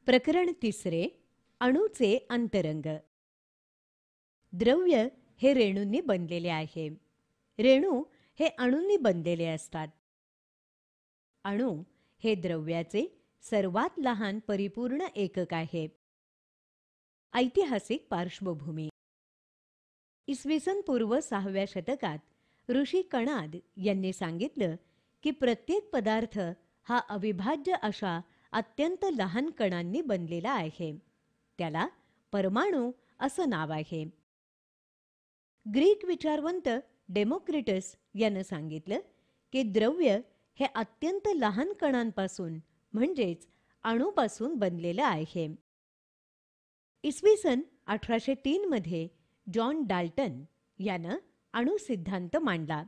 प्रकरण तिसरे. अणूचे अंतरंग. द्रव्य हे रेणूंनी बनलेले आहे. रेणू हे अणूंनी बनलेले असतात. अणू हे द्रव्याचे सर्वात लहान परिपूर्ण एकक आहे. ऐतिहासिक पार्श्वभूमी. इसवी सन पूर्व 6व्या शतकात ऋषी कणाद यांनी सांगितलं की प्रत्येक पदार्थ हा अविभाज्य अशा अत्यंत लहान कणांनी बनलेला आहे. त्याला परमाणू असं नाव आहे. ग्रीक विचारवंत डेमोक्रिटस यानं सांगितलं की द्रव्य हे अत्यंत लहान कणांपासून म्हणजेच अणूपासून बनलेलं आहे. इसवी सन 1803 मध्ये जॉन डाल्टन यानं अणु सिद्धांत मांडला.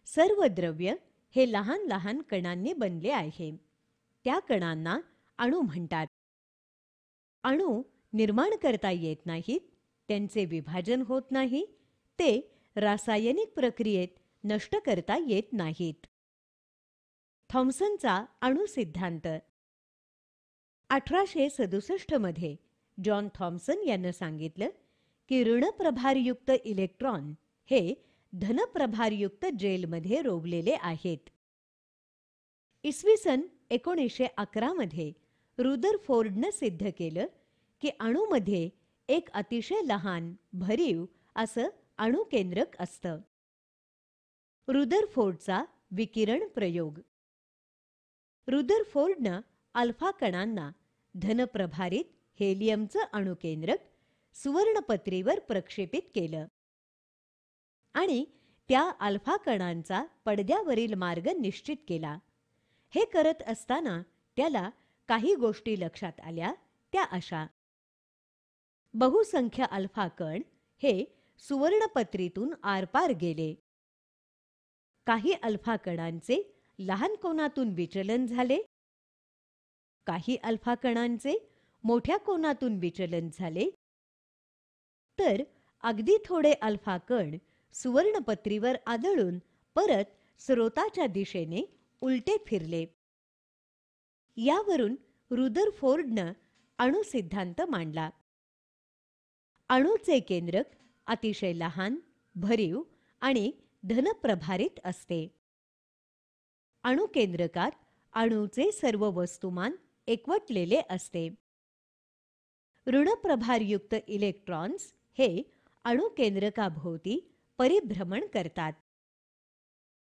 सर्व द्रव्य हे लहान लहान कणांनी बनले आहे. त्या कणांना अणू म्हणतात. अणू निर्माण करता येत नाहीत, त्यांचे विभाजन होत नाही, ते रासायनिक प्रक्रियेत नष्ट करता येत नाहीत. थॉम्सनचा अणु सिद्धांत. 1867 मध्ये जॉन थॉम्सन यानं सांगितलं की ऋणप्रभारयुक्त इलेक्ट्रॉन हे धनप्रभारयुक्त जेलमध्ये रोवलेले आहेत. इसवी सन 1911 मध्ये रुदरफोर्डनं सिद्ध केलं की अणूमध्ये एक अतिशय लहान भरीव असं अणुकेंद्रक असतं. रुदरफोर्डचा विकिरण प्रयोग. रुदरफोर्डनं अल्फा कणांना धनप्रभारित हेलियमचं अणुकेंद्रक सुवर्णपत्रीवर प्रक्षेपित केलं आणि त्या अल्फा कणांचा पडद्यावरील मार्ग निश्चित केला. हे करत असताना त्याला काही गोष्टी लक्षात आल्या. त्या अशा: बहुसंख्य अल्फा कण हे सुवर्णपत्रीतून आरपार गेले. काही अल्फा कणांचे लहान कोनातून विचलन झाले. काही अल्फा कणांचे मोठ्या कोनातून विचलन झाले. तर अगदी थोडे अल्फा कण सुवर्णपत्रीवर आदळून परत स्रोताच्या दिशेने उलटे फिरले. यावरून रुदरफोर्डनं अणु सिद्धांत मांडला. अणूचे केंद्रक अतिशय लहान, भरीव आणि धनप्रभारित असते. अणुकेंद्रकात अणूचे सर्व वस्तुमान एकवटलेले असते. ऋणप्रभारयुक्त इलेक्ट्रॉन्स हे अणुकेंद्रकाभोवती परिभ्रमण करतात.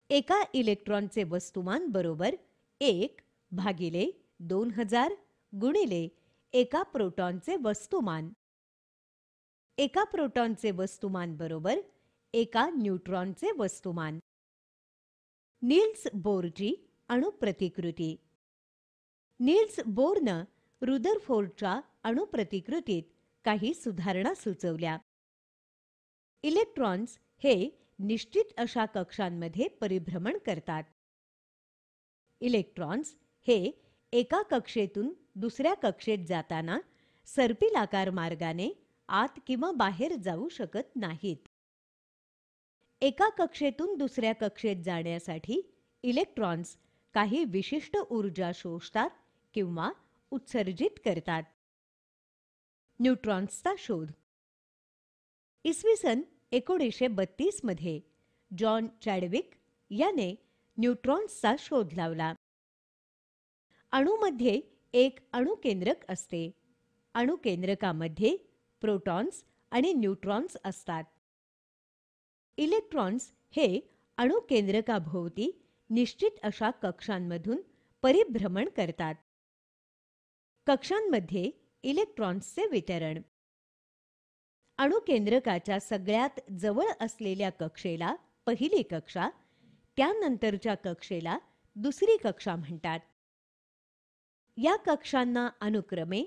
एका इलेक्ट्रॉनचे वस्तुमान बरोबर 1/2000 गुणिले एका प्रोटॉनचे वस्तुमान. एका प्रोटॉनचे वस्तुमान बरोबर एका न्यूट्रॉनचे वस्तुमान. नील्स बोरची अणुप्रतिकृती. नील्स बोरनं रुदरफोर्डच्या अणुप्रतिकृतीत काही सुधारणा सुचवल्या. इलेक्ट्रॉन्स हे निश्चित अशा कक्षांमध्ये परिभ्रमण करतात. इलेक्ट्रॉन्स हे एका कक्षेतून दुसऱ्या कक्षेत जाताना सर्पिलाकार मार्गाने आत किंवा बाहेर जाऊ शकत नाहीत. एका कक्षेतून दुसऱ्या कक्षेत जाण्यासाठी इलेक्ट्रॉन्स काही विशिष्ट ऊर्जा शोषतात किंवा उत्सर्जित करतात. न्यूट्रॉन्सचा शोध. इसवी सन 1932 मध्ये जॉन चॅडविक याने न्यूट्रॉन्सचा शोध लावला. अणूमध्ये एक अणुकेंद्रक असते. अणुकेंद्रकामध्ये प्रोटॉन्स आणि न्यूट्रॉन्स असतात. इलेक्ट्रॉन्स हे अणुकेंद्रकाभोवती निश्चित अशा कक्षांमधून परिभ्रमण करतात. कक्षांमध्ये इलेक्ट्रॉन्सचे वितरण. अणुकेंद्रकाच्या सगळ्यात जवळ असलेल्या कक्षेला पहिली कक्षा, त्यानंतरच्या कक्षेला दुसरी कक्षा म्हणतात. या कक्षांना अनुक्रमे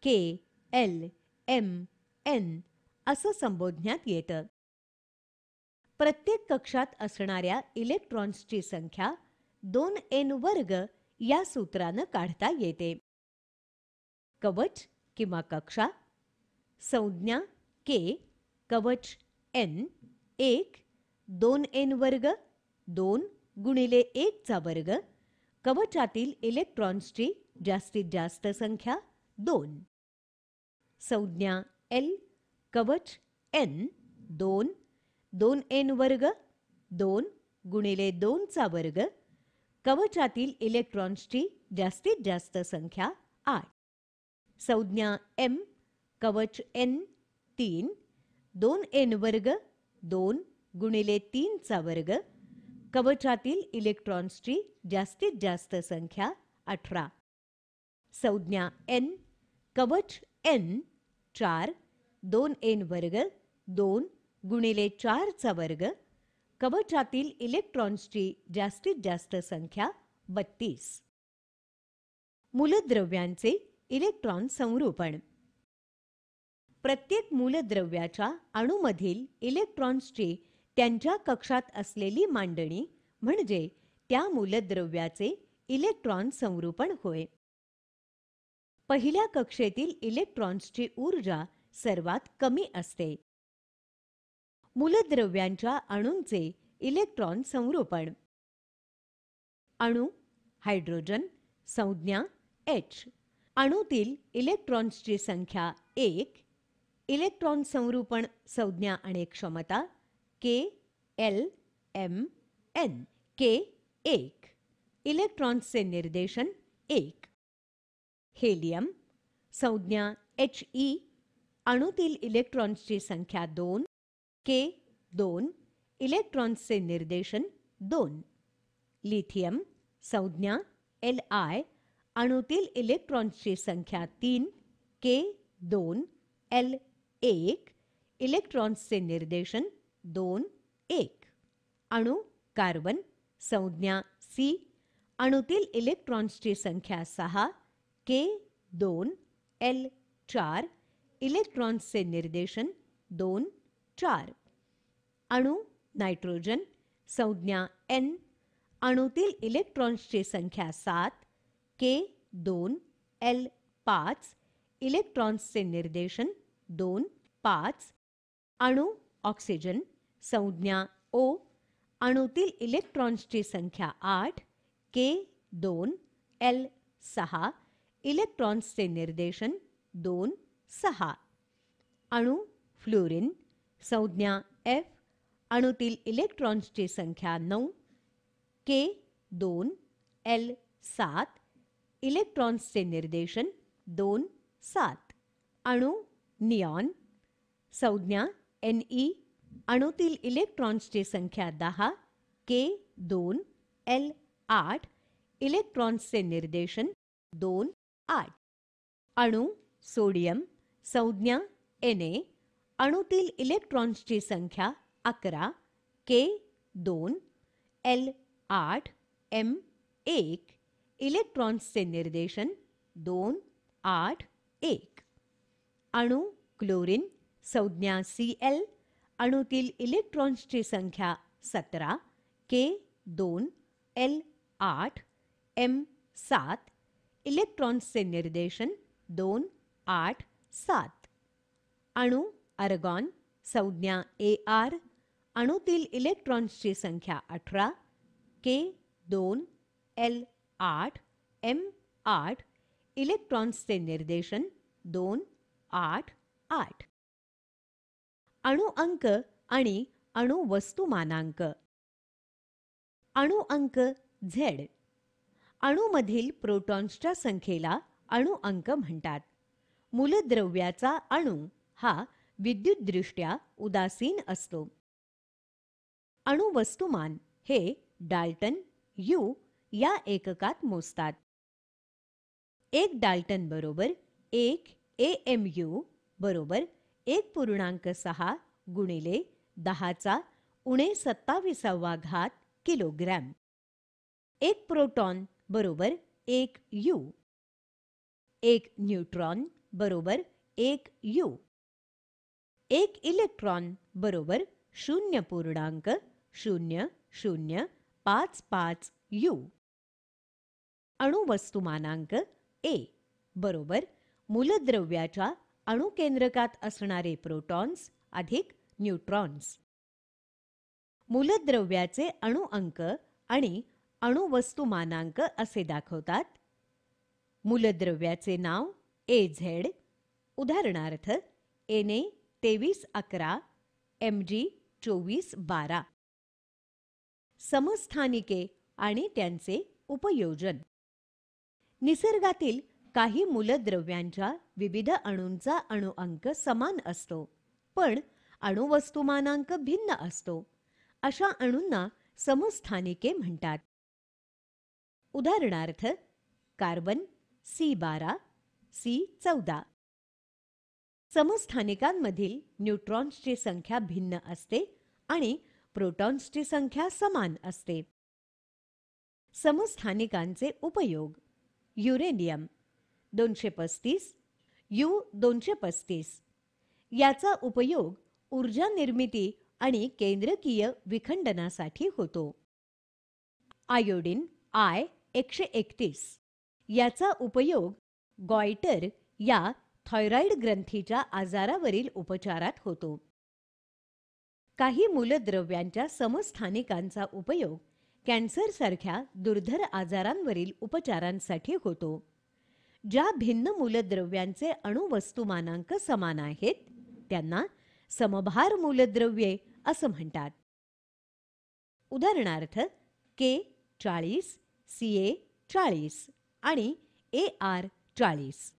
K, L, M, N असं संबोधण्यात येतं. प्रत्येक कक्षात असणाऱ्या इलेक्ट्रॉन्सची संख्या 2n वर्ग या सूत्रानं काढता येते. कवच किंवा कक्षा. संज्ञा K, कवच N. 1 2n वर्ग 2 गुणिले 1 चा वर्ग. कवचातील इलेक्ट्रॉन्सची जास्तीत जास्त संख्या 2. संज्ञा L कवच N 2 2n वर्ग 2 गुणिले 2 चा वर्ग कवचातील इलेक्ट्रॉन्सची जास्तीत जास्त संख्या 8. संज्ञा M कवच N 3 2n वर्ग 2 गुणिले 3 चा वर्ग कवचातील इलेक्ट्रॉन्सची जास्तीत जास्त संख्या 18. संज्ञा N कवच N 4 2n वर्ग 2 गुणिले 4 चा वर्ग कवचातील इलेक्ट्रॉन्सची जास्तीत जास्त संख्या 32. मूलद्रव्यांचे इलेक्ट्रॉन संरूपण. प्रत्येक मूलद्रव्याच्या अणूमधील इलेक्ट्रॉन्सची त्यांच्या कक्षात असलेली मांडणी म्हणजे त्या मूलद्रव्याचे इलेक्ट्रॉन संरूपण होय. पहिल्या कक्षेतील इलेक्ट्रॉन्सची ऊर्जा सर्वात कमी असते. मूलद्रव्यांच्या अणूंचे इलेक्ट्रॉन संरूपण. अणू हायड्रोजन संज्ञा H अणूतील इलेक्ट्रॉन्सची संख्या 1 इलेक्ट्रॉन संरूपण संज्ञा आणि क्षमता K L M N K 1 इलेक्ट्रॉन्सचे निर्देशन 1. हेलियम संज्ञा He अणूतील इलेक्ट्रॉन्सची संख्या 2 K 2 इलेक्ट्रॉन्सचे निर्देशन 2. लिथियम संज्ञा Li अणूतील इलेक्ट्रॉन्सची संख्या 3 K 2 L 1 इलेक्ट्रॉन्सचे निर्देशन 2 1. अणू कार्बन संज्ञा C अणूतील इलेक्ट्रॉन्सची संख्या 6 K 2 L 4 इलेक्ट्रॉन्सचे निर्देशन 2 4. अणू नायट्रोजन संज्ञा N अणूतील इलेक्ट्रॉन्सची संख्या 7 K 2 L 5 इलेक्ट्रॉन्सचे निर्देशन 2 5. अणू ऑक्सिजन संज्ञा O अणूतील इलेक्ट्रॉन्सची संख्या 8 K 2 L 6 इलेक्ट्रॉन्सचे निर्देशन 2 6. अणू फ्लोरीन संज्ञा F अणूतील इलेक्ट्रॉन्सची संख्या 9 K 2 L 7 इलेक्ट्रॉन्सचे निर्देशन 2 7. अणू निऑन संज्ञा Ne अणूतील इलेक्ट्रॉन्सची संख्या 10 K 2 L 8 इलेक्ट्रॉन्सचे निर्देशन 2 8. अणू सोडियम संज्ञा Na अणूतील इलेक्ट्रॉन्सची संख्या 11 K 2 L 8 M 1 इलेक्ट्रॉन्सचे निर्देशन 2 8 1. अणू क्लोरीन संज्ञा Cl अणूतील इलेक्ट्रॉन्सची संख्या 17 K 2 L 8 M 7 इलेक्ट्रॉन्सचे निर्देशन 2 8 7. अणू आर्गॉन संज्ञा Ar अणूतील इलेक्ट्रॉन्सची संख्या 18 K 2 L 8 M 8 इलेक्ट्रॉन्सचे निर्देशन 2 8 8. अणू अंक आणि अणू वस्तुमानांक. अणू अंक Z अणूमधील प्रोटॉन्सच्या संख्येला अणू अंक म्हणतात. मूलद्रव्याचा अणू हा विद्युतदृष्ट्या उदासीन असतो. अणू वस्तुमान हे डाल्टन U या एककात मोजतात. 1 डाल्टन बरोबर 1 AMU बरोबर 1.6 गुणिले 10⁻⁻² किलोग्रॅम. 1 प्रोटॉन बरोबर 1 U. 1 न्यूट्रॉन बरोबर 1 U. 1 इलेक्ट्रॉन बरोबर 0.0055 U. अणू वस्तुमानांक A बरोबर मूलद्रव्याच्या अणुकेंद्रकात असणारे प्रोटॉन्स अधिक न्यूट्रॉन्स. मूलद्रव्याचे अणू अंक आणि अणू वस्तुमानांक असे दाखवतात. मूलद्रव्याचे नाव AZ, उदाहरणार्थ Na 2311, Mg 2412. समस्थानिके आणि त्यांचे उपयोजन. निसर्गातील काही मूलद्रव्यांच्या विविध अणूंचा अणुअंक समान असतो, पण अणुवस्तुमानांक भिन्न असतो. अशा अणूंना समस्थानिके म्हणतात. उदाहरणार्थ कार्बन C12, C14. समस्थानिकांमधील न्यूट्रॉन्सची संख्या भिन्न असते आणि प्रोटॉन्सची संख्या समान असते. समस्थानिकांचे उपयोग. Uranium 235, U235. याचा उपयोग ऊर्जा निर्मिती आणि केंद्रकीय विखंडनासाठी होतो. Iodine I-131. याचा उपयोग गॉयटर या थायरॉइड ग्रंथीच्या आजारावरील उपचारात होतो. काही मूलद्रव्यांच्या समस्थानिकांचा उपयोग कॅन्सरसारख्या दुर्धर आजारांवरील उपचारांसाठी होतो. ज्या भिन्न मूलद्रव्यांचे अणुवस्तुमानांक समान आहेत त्यांना समभार मूलद्रव्ये असं म्हणतात. उदाहरणार्थ K40, Ca40 आणि Ar40.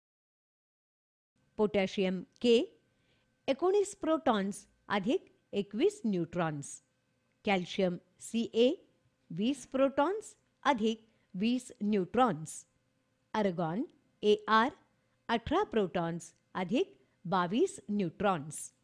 पोटॅशियम K 19 प्रोटॉन्स अधिक 21 न्यूट्रॉन्स. कॅल्शियम Ca 20 प्रोटॉन्स अधिक 20 न्यूट्रॉन्स. अर्गॉन Ar 18 प्रोटॉन्स अधिक 22 न्यूट्रॉन्स.